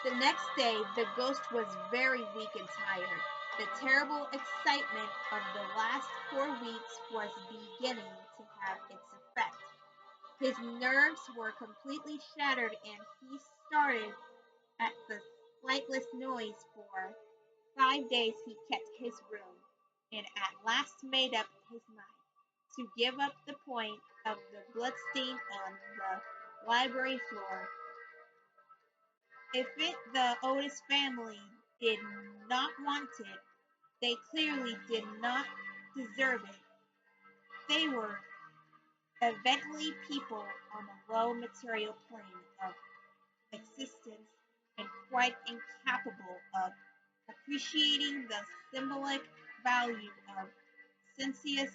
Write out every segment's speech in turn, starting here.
The next day, the ghost was very weak and tired. The terrible excitement of the last 4 weeks was beginning to have its effect. His nerves were completely shattered, and he started at the slightest noise. For 5 days he kept his room, and at last made up his mind to give up the point of the bloodstain on the library floor. If the Otis family did not want it, they clearly did not deserve it. They were evidently people on a low material plane of existence and quite incapable of appreciating the symbolic value of sensuous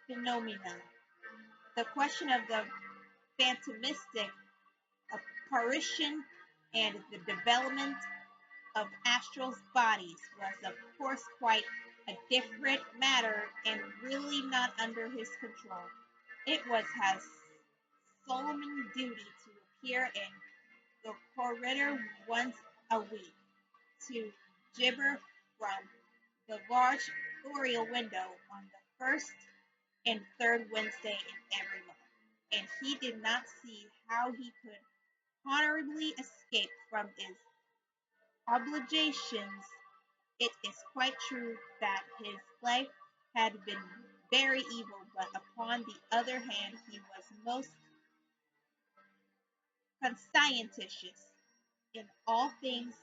phenomena. The question of the phantomistic apparition and the development of astral bodies was, of course, quite a different matter and really not under his control. It was his solemn duty to appear in the corridor once a week, to gibber from the large oriel window on the first and third Wednesday in every month, and he did not see how he could honorably escape from his obligations. It is quite true that his life had been very evil, but upon the other hand, he was most conscientious in all things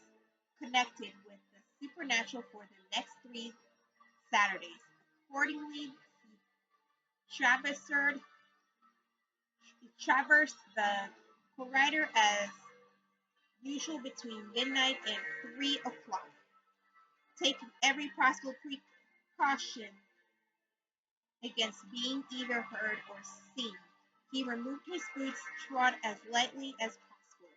connected with the supernatural for the next 3 Saturdays. Accordingly, traversed, traversed the corridor as usual between midnight and 3 o'clock, taking every possible precaution against being either heard or seen. He removed his boots, trod as lightly as possible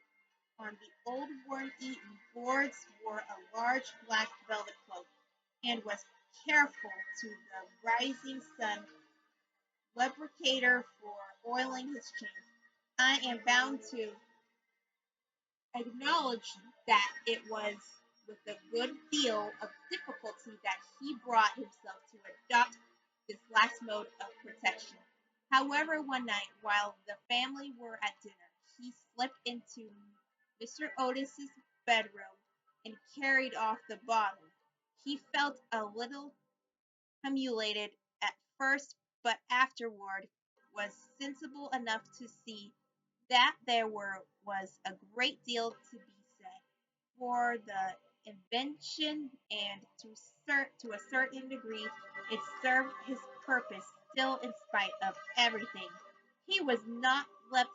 on the old worm-eaten boards, wore a large black velvet cloak, and was careful to the rising sun lubricator for oiling his chains. I am bound to acknowledge that it was with a good deal of difficulty that he brought himself to adopt this last mode of protection. However, one night, while the family were at dinner, he slipped into Mr. Otis's bedroom and carried off the bottle. He felt a little humiliated at first, but afterward was sensible enough to see that was a great deal to be said for the invention, and to a certain degree it served his purpose still in spite of everything. He was not left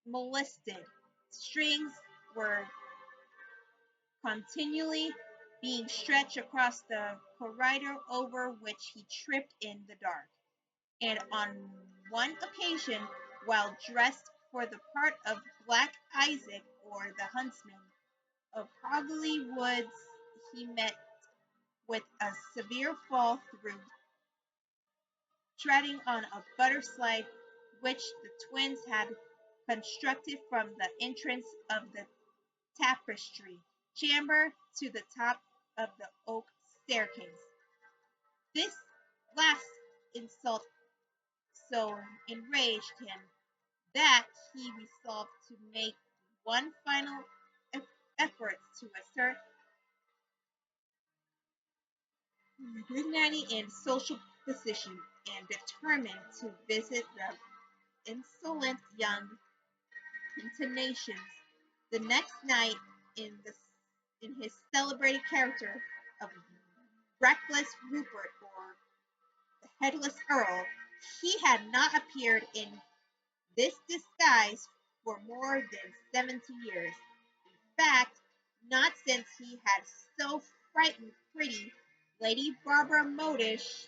molested. Strings were continually being stretched across the corridor over which he tripped in the dark, and on one occasion, while dressed for the part of Black Isaac or the huntsman of Hogley Woods, he met with a severe fall through treading on a butter slide which the twins had constructed from the entrance of the tapestry chamber to the top of the oak staircase. This last insult so enraged him that he resolved to make one final effort to assert dignity and social position, and determined to visit the insolent young intonations the next night in the in his celebrated character of Reckless Rupert or the Headless Earl. He had not appeared in this disguise for more than 70 years. In fact, not since he had so frightened pretty Lady Barbara Modish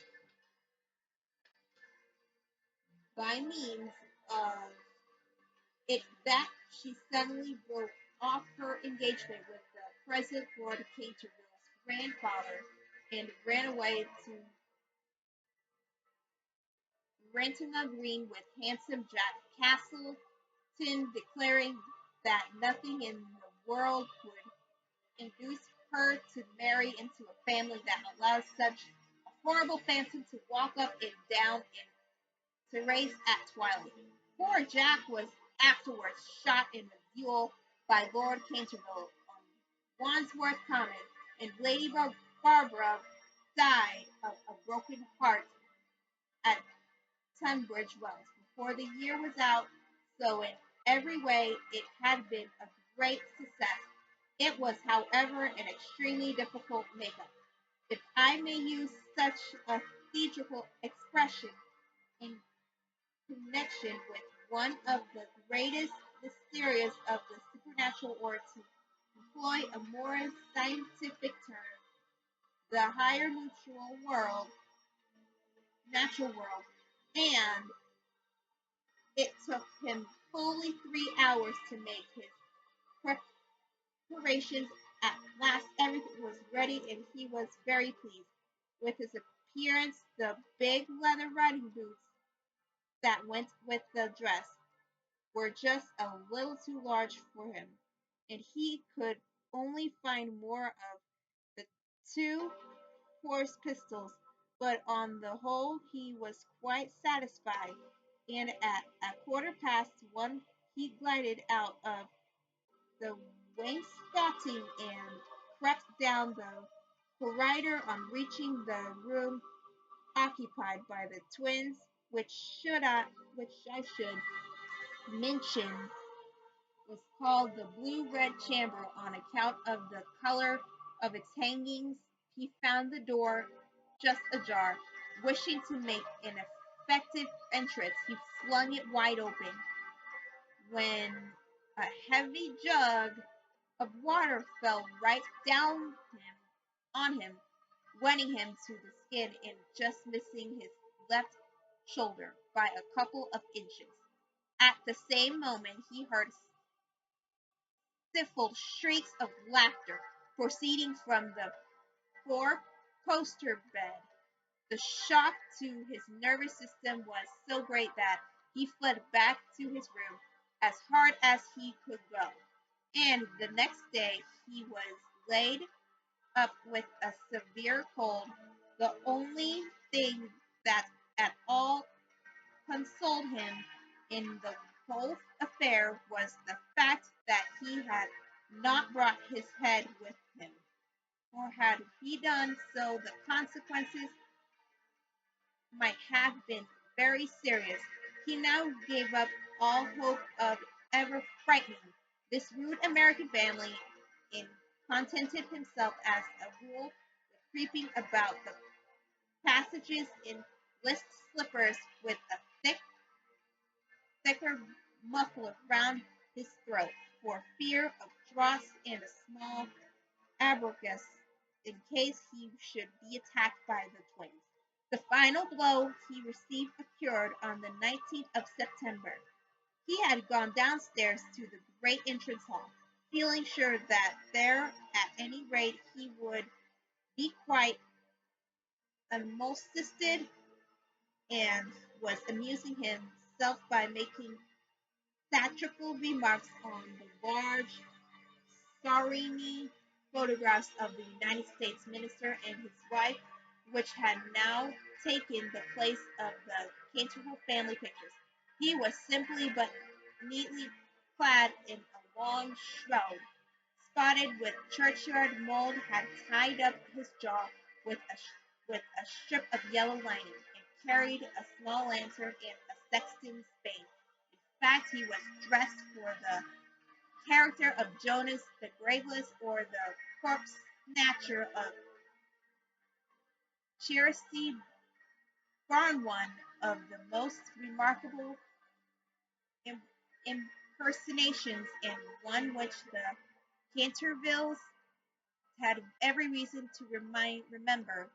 by means of it that she suddenly broke off her engagement with the present Lord Canterville's grandfather and ran away to Rentona Green with handsome Jack Castleton, declaring that nothing in the world would induce her to marry into a family that allows such a horrible phantom to walk up and down in terrace at twilight. Poor Jack was afterwards shot in a duel by Lord Canterville on Wandsworth Common, and Lady Barbara died of a broken heart at Tunbridge Wells before the year was out, so in every way it had been a great success. It was, however, an extremely difficult makeup, if I may use such a theatrical expression, in connection with one of the greatest mysterious of the supernatural, or to employ a more scientific term, the higher natural world, and it took him fully 3 hours to make his preparations. At last, everything was ready, and he was very pleased with his appearance. The big leather riding boots that went with the dress were just a little too large for him, and he could only find more of the two horse pistols, but on the whole he was quite satisfied, and at a quarter past one he glided out of the wainscoting and crept down the corridor. On reaching the room occupied by the twins, which I should mention was called the Blue-Red Chamber on account of the color of its hangings, he found the door just ajar. Wishing to make an effective entrance, he flung it wide open, when a heavy jug of water fell right down on him, wetting him to the skin and just missing his left shoulder by a couple of inches. At the same moment he heard stifled shrieks of laughter proceeding from the four-poster bed. The shock to his nervous system was so great that he fled back to his room as hard as he could go, and the next day he was laid up with a severe cold. The only thing that at all consoled him in the whole affair was the fact that he had not brought his head with him, for had he done so the consequences might have been very serious. He now gave up all hope of ever frightening this rude American family, and contented himself as a rule with creeping about the passages in list slippers with a thicker muffler round his throat, for fear of draughts and a small abacus in case he should be attacked by the twins. The final blow he received occurred on the 19th of September. He had gone downstairs to the great entrance hall, feeling sure that there, at any rate, he would be quite unmolested, and was amusing himself by making satirical remarks on the large Sarrini photographs of the United States minister and his wife, which had now taken the place of the Canterville family pictures. He was simply but neatly clad in a long shroud, spotted with churchyard mold, had tied up his jaw with a strip of yellow lining, and carried a small lantern and a sexton's spade. In fact, he was dressed for the character of Jonas the Graveless, or the corpse snatcher of Chertsey Barn, one of the most remarkable impersonations, and one which the Cantervilles had every reason to remember,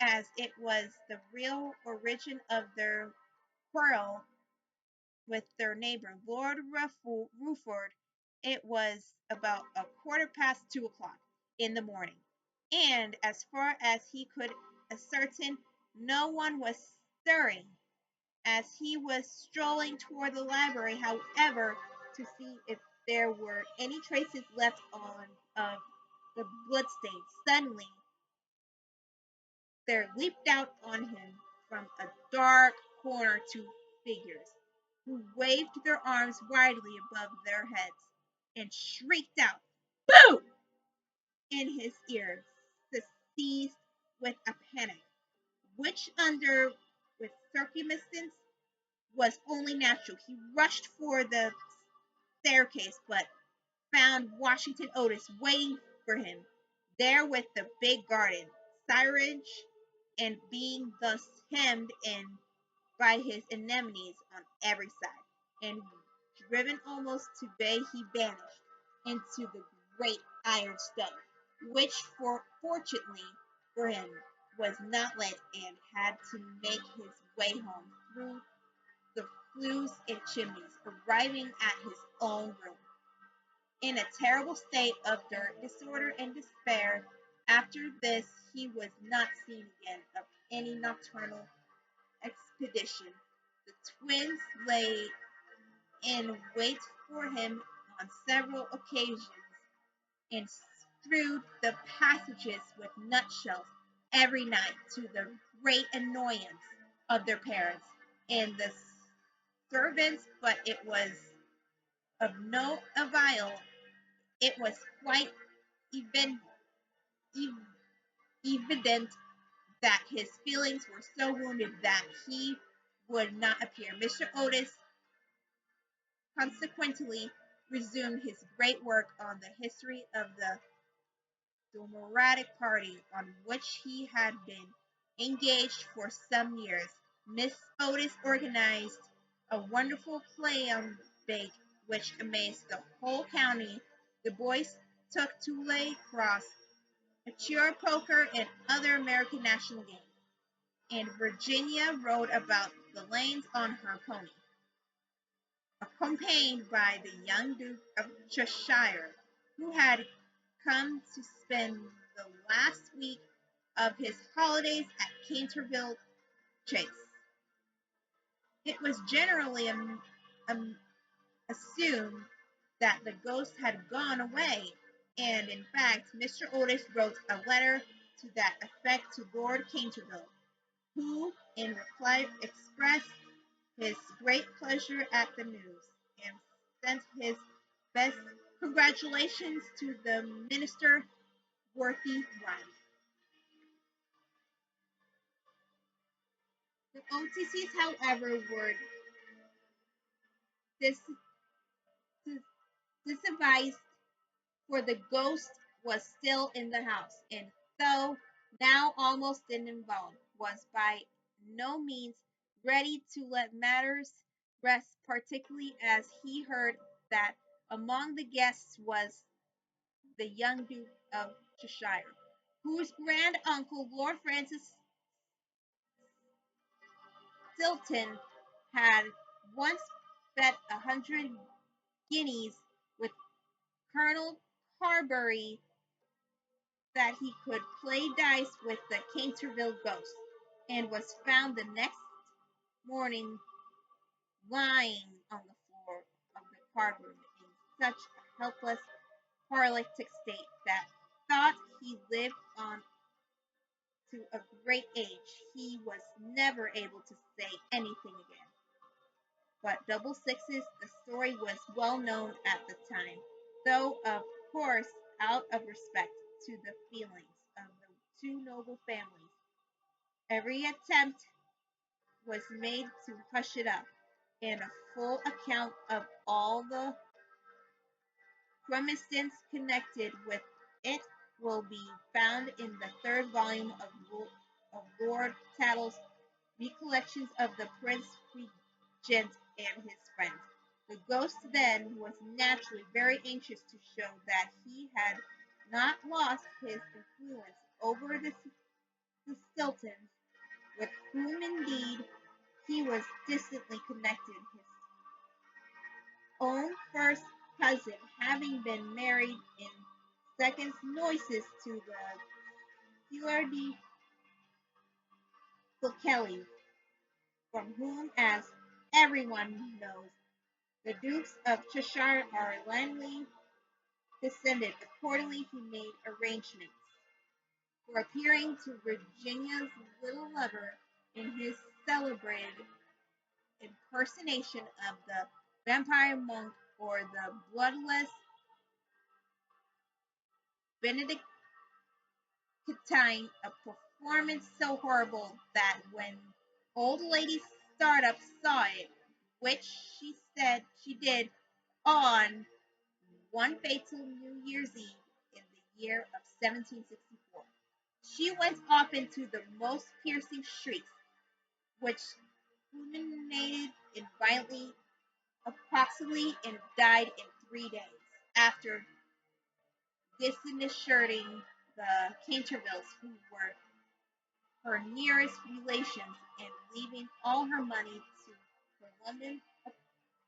as it was the real origin of their quarrel with their neighbor, Lord Rufford. It was about a quarter past 2 o'clock in the morning, and as far as he could ascertain, no one was stirring. As he was strolling toward the library, however, to see if there were any traces left on of the bloodstains. Suddenly, there leaped out on him from a dark corner two figures, who waved their arms widely above their heads and shrieked out, "Boo!" in his ear, seized with a panic, which under with circumstance was only natural. He rushed for the staircase, but found Washington Otis waiting for him there with the big garden syringe, and being thus hemmed in by his enemies on every side, and driven almost to bay, he vanished into the great iron stove, which, fortunately for him, was not lit, and had to make his way home through the flues and chimneys, arriving at his own room in a terrible state of dirt, disorder, and despair. After this, he was not seen again of any nocturnal expedition. The twins lay in wait for him on several occasions, and strewed the passages with nutshells every night, to the great annoyance of their parents and the servants, but it was of no avail. It was quite even, evident that his feelings were so wounded that he would not appear. Mr. Otis consequently resumed his great work on the history of the Democratic Party, on which he had been engaged for some years. Miss Otis organized a wonderful play on bake, which amazed the whole county. The boys took to lacrosse, a cheer poker, and other American national games, and Virginia rode about the lanes on her pony, accompanied by the young Duke of Cheshire, who had come to spend the last week of his holidays at Canterville Chase. It was generally assumed that the ghost had gone away, and in fact, Mr. Otis wrote a letter to that effect to Lord Canterville, who, in reply, expressed his great pleasure at the news, and sent his best congratulations to the minister, Worthy Rhymes. The OTCs, however, were dis- disadvised, for the ghost was still in the house, and though now almost involved, was by no means ready to let matters rest, particularly as he heard that among the guests was the young Duke of Cheshire, whose grand uncle, Lord Francis Stilton, had once bet 100 guineas with Colonel Carberry that he could play dice with the Canterville ghost, and was found the next morning lying on the floor of the card room in such a helpless, paralytic state that thought he lived on to a great age. He was never able to say anything again. But double sixes, the story was well known at the time, though of course out of respect to the feelings of the two noble families, every attempt was made to hush it up, and a full account of all the reminiscences connected with it will be found in the third volume of Lord Tattle's Recollections of the Prince Regent and his friends. The ghost then was naturally very anxious to show that he had not lost his influence over the Stiltons, with whom indeed he was distantly connected, his own first cousin having been married in second noises to the Hilaire de Kelly, from whom, as everyone knows, The Dukes of Cheshire are lineally descended. Accordingly, he made arrangements for appearing to Virginia's little lover in his celebrated impersonation of the vampire monk or the bloodless Benedictine, a performance so horrible that when old lady Startup saw it, which she said she did on one fatal New Year's Eve in the year of 1764, she went off into the most piercing shrieks, which culminated in violently approximately and died in 3 days after disinheriting the Cantervilles, who were her nearest relations, and leaving all her money to her London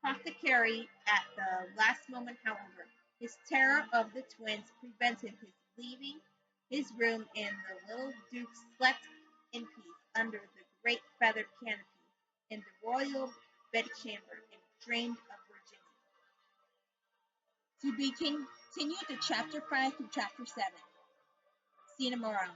apothecary at the last moment. However, his terror of the twins prevented his leaving his room, and the little Duke slept in peace under the great feathered canopy in the royal bedchamber and dreamed of Virginia. To be continued to chapter 5 through chapter 7. See you tomorrow.